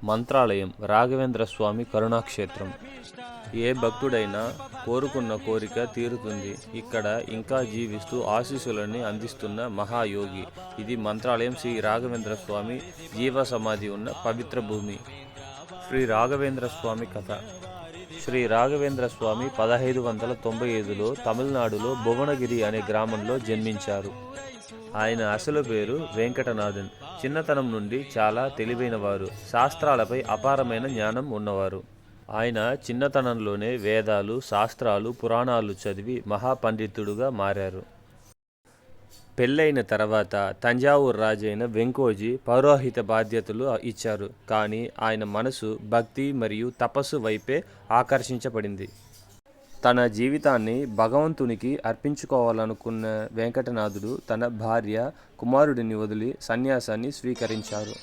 మంత్రాలయం రాఘవేంద్ర స్వామి కరుణాక్షేత్రం. ఏ భక్తుడైనా కోరుకున్న కోరిక తీరుతుంది. ఇక్కడ ఇంకా జీవిస్తూ ఆశీస్సులని అందిస్తున్న మహాయోగి. ఇది మంత్రాలయం శ్రీ రాఘవేంద్ర స్వామి జీవ సమాధి ఉన్న పవిత్ర భూమి. శ్రీ రాఘవేంద్ర స్వామి కథ. శ్రీ రాఘవేంద్ర స్వామి 1595లో తమిళనాడులో భువనగిరి అనే గ్రామంలో జన్మించారు. ఆయన అసలు పేరు వెంకటనాథన్. చిన్నతనం నుండి చాలా తెలివైనవారు, శాస్త్రాలపై అపారమైన జ్ఞానం ఉన్నవారు. ఆయన చిన్నతనంలోనే వేదాలు, శాస్త్రాలు, పురాణాలు చదివి మహాపండితుడుగా మారారు. పెళ్ళైన తర్వాత తంజావూరు రాజైన వెంకోజీ పౌరోహిత బాధ్యతలు ఇచ్చారు. కానీ ఆయన మనసు భక్తి మరియు తపస్సు వైపే ఆకర్షించబడింది. తన జీవితాన్ని భగవంతునికి అర్పించుకోవాలనుకున్న వెంకటనాథుడు తన భార్య, కుమారుడిని వదిలి సన్యాసాన్ని స్వీకరించారు.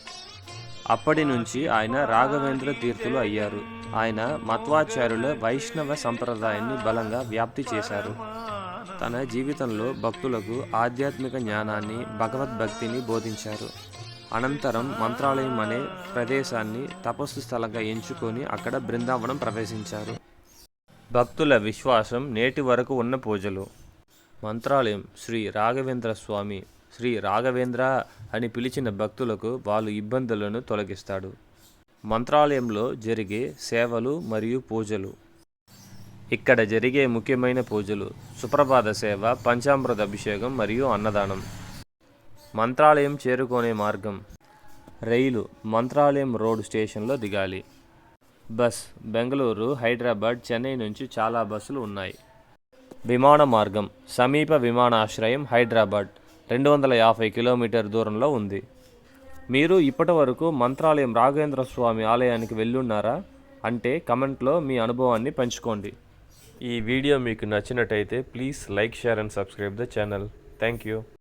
అప్పటి నుంచి ఆయన రాఘవేంద్ర తీర్థులు అయ్యారు. ఆయన మధ్వాచార్యుల వైష్ణవ సంప్రదాయాన్ని బలంగా వ్యాప్తి చేశారు. తన జీవితంలో భక్తులకు ఆధ్యాత్మిక జ్ఞానాన్ని, భగవద్భక్తిని బోధించారు. అనంతరం మంత్రాలయం అనే ప్రదేశాన్ని తపస్సు స్థలంగా ఎంచుకొని అక్కడ బృందావనం ప్రవేశించారు. భక్తుల విశ్వాసం నేటి వరకు ఉన్న పూజలు. మంత్రాలయం శ్రీ రాఘవేంద్ర స్వామి శ్రీ రాఘవేంద్ర అని పిలిచిన భక్తులకు వాళ్ళ ఇబ్బందులను తొలగిస్తాడు. మంత్రాలయంలో జరిగే సేవలు మరియు పూజలు. ఇక్కడ జరిగే ముఖ్యమైన పూజలు: సుప్రభాత సేవ, పంచామృత అభిషేకం మరియు అన్నదానం. మంత్రాలయం చేరుకునే మార్గం: రైలు మంత్రాలయం రోడ్ స్టేషన్లో దిగాలి. బస్ బెంగళూరు, హైదరాబాద్, చెన్నై నుంచి చాలా బస్సులు ఉన్నాయి. విమాన మార్గం: సమీప విమానాశ్రయం హైదరాబాద్ 250 కిలోమీటర్ దూరంలో ఉంది. మీరు ఇప్పటి వరకు మంత్రాలయం రాఘవేంద్ర స్వామి ఆలయానికి వెళ్ళున్నారా అంటే కమెంట్లో మీ అనుభవాన్ని పంచుకోండి. ఈ వీడియో మీకు నచ్చినట్టయితే please like, share and subscribe the channel. Thank you.